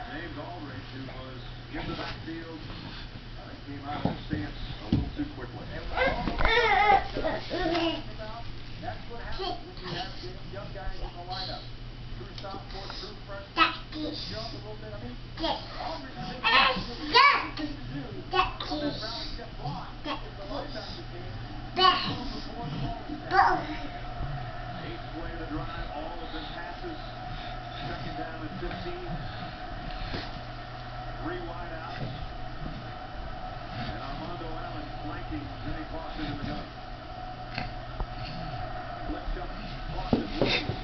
James Aldridge, who was in the backfield, came out of his stance a little too quickly. That's what happens when you have young guys in the lineup. True sophomore, true freshman. Jump a little bit. I mean, Aldridge is thing to do on that rally step block. If the linebacker came, before the ball is snapped. 8th play of the drive, all of the passes. Second down at 15. 3 wide outs. And Armando Allen flanking Jimmy Clausen in the gun. Flipped up, Clausen